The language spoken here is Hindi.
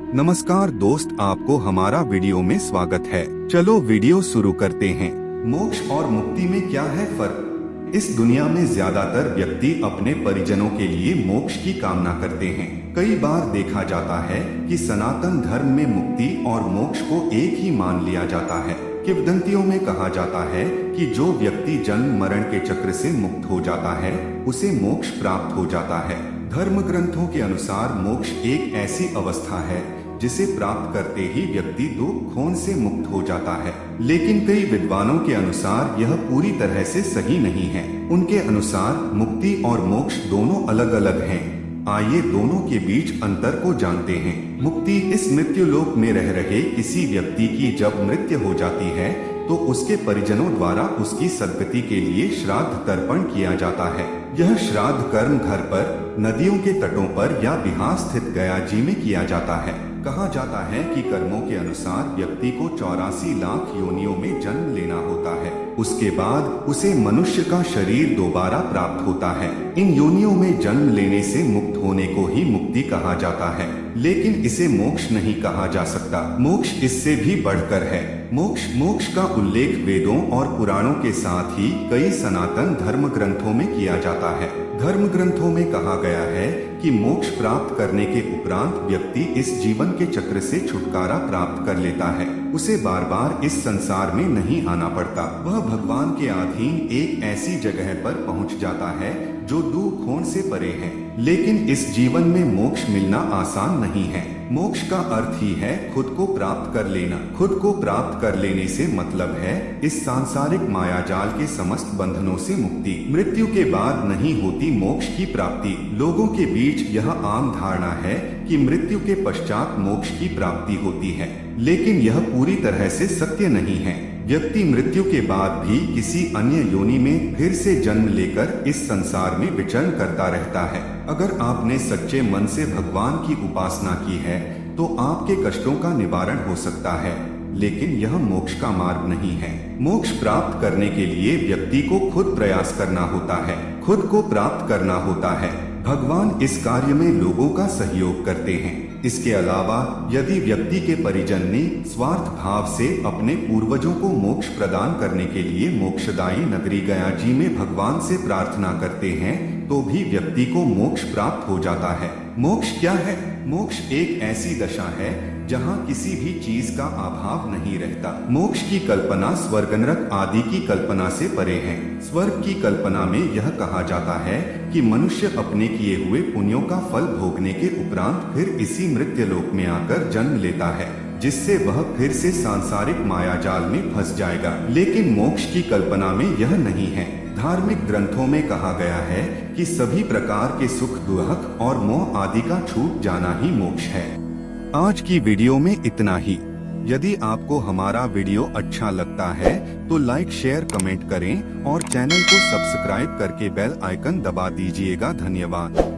नमस्कार दोस्त, आपको हमारा वीडियो में स्वागत है। चलो वीडियो शुरू करते हैं। मोक्ष और मुक्ति में क्या है फर्क? इस दुनिया में ज्यादातर व्यक्ति अपने परिजनों के लिए मोक्ष की कामना करते हैं। कई बार देखा जाता है कि सनातन धर्म में मुक्ति और मोक्ष को एक ही मान लिया जाता है। किंवदंतियों में कहा जाता है कि जो व्यक्ति जन्म मरण के चक्र से मुक्त हो जाता है उसे मोक्ष प्राप्त हो जाता है। धर्म ग्रंथों के अनुसार मोक्ष एक ऐसी अवस्था है जिसे प्राप्त करते ही व्यक्ति दुख खून से मुक्त हो जाता है। लेकिन कई विद्वानों के अनुसार यह पूरी तरह से सही नहीं है। उनके अनुसार मुक्ति और मोक्ष दोनों अलग अलग हैं। आइए दोनों के बीच अंतर को जानते हैं। मुक्ति इस मृत्यु लोक में रह रहे किसी व्यक्ति की जब मृत्यु हो जाती है तो उसके परिजनों द्वारा उसकी सद्गति के लिए श्राद्ध तर्पण किया जाता है। यह श्राद्ध कर्म घर पर, नदियों के तटों पर या बिहार स्थित गया जी में किया जाता है। कहा जाता है कि कर्मों के अनुसार व्यक्ति को 84 लाख योनियों में जन्म लेना होता है। उसके बाद उसे मनुष्य का शरीर दोबारा प्राप्त होता है। इन योनियों में जन्म लेने से मुक्त होने को ही मुक्ति कहा जाता है, लेकिन इसे मोक्ष नहीं कहा जा सकता। मोक्ष इससे भी बढ़कर है। मोक्ष का उल्लेख वेदों और पुराणों के साथ ही कई सनातन धर्म ग्रंथों में किया जाता है। धर्म ग्रंथों में कहा गया है कि मोक्ष प्राप्त करने के उपरांत व्यक्ति इस जीवन के चक्र से छुटकारा प्राप्त कर लेता है। उसे बार बार इस संसार में नहीं आना पड़ता। वह भगवान के अधीन एक ऐसी जगह पर पहुंच जाता है जो दुख खून से परे है। लेकिन इस जीवन में मोक्ष मिलना आसान नहीं है। मोक्ष का अर्थ ही है खुद को प्राप्त कर लेना। खुद को प्राप्त कर लेने से मतलब है इस सांसारिक मायाजाल के समस्त बंधनों से मुक्ति। मृत्यु के बाद नहीं होती मोक्ष की प्राप्ति। लोगों के बीच यह आम धारणा है कि मृत्यु के पश्चात मोक्ष की प्राप्ति होती है, लेकिन यह पूरी तरह से सत्य नहीं है। व्यक्ति मृत्यु के बाद भी किसी अन्य योनि में फिर से जन्म लेकर इस संसार में विचरण करता रहता है। अगर आपने सच्चे मन से भगवान की उपासना की है तो आपके कष्टों का निवारण हो सकता है, लेकिन यह मोक्ष का मार्ग नहीं है। मोक्ष प्राप्त करने के लिए व्यक्ति को खुद प्रयास करना होता है, खुद को प्राप्त करना होता है। भगवान इस कार्य में लोगों का सहयोग करते हैं। इसके अलावा यदि व्यक्ति के परिजन ने स्वार्थ भाव से अपने पूर्वजों को मोक्ष प्रदान करने के लिए मोक्षदायी नगरी गया जी में भगवान से प्रार्थना करते हैं तो भी व्यक्ति को मोक्ष प्राप्त हो जाता है। मोक्ष क्या है? मोक्ष एक ऐसी दशा है जहाँ किसी भी चीज का अभाव नहीं रहता। मोक्ष की कल्पना स्वर्ग नरक आदि की कल्पना से परे है। स्वर्ग की कल्पना में यह कहा जाता है कि मनुष्य अपने किए हुए पुण्यों का फल भोगने के उपरांत फिर इसी मृत्यु लोक में आकर जन्म लेता है, जिससे वह फिर से सांसारिक मायाजाल में फंस जाएगा। लेकिन मोक्ष की कल्पना में यह नहीं है। धार्मिक ग्रंथों में कहा गया है कि सभी प्रकार के सुख, दुख और मोह आदि का छूट जाना ही मोक्ष है। आज की वीडियो में इतना ही। यदि आपको हमारा वीडियो अच्छा लगता है तो लाइक, शेयर, कमेंट करें और चैनल को सब्सक्राइब करके बेल आइकन दबा दीजिएगा। धन्यवाद।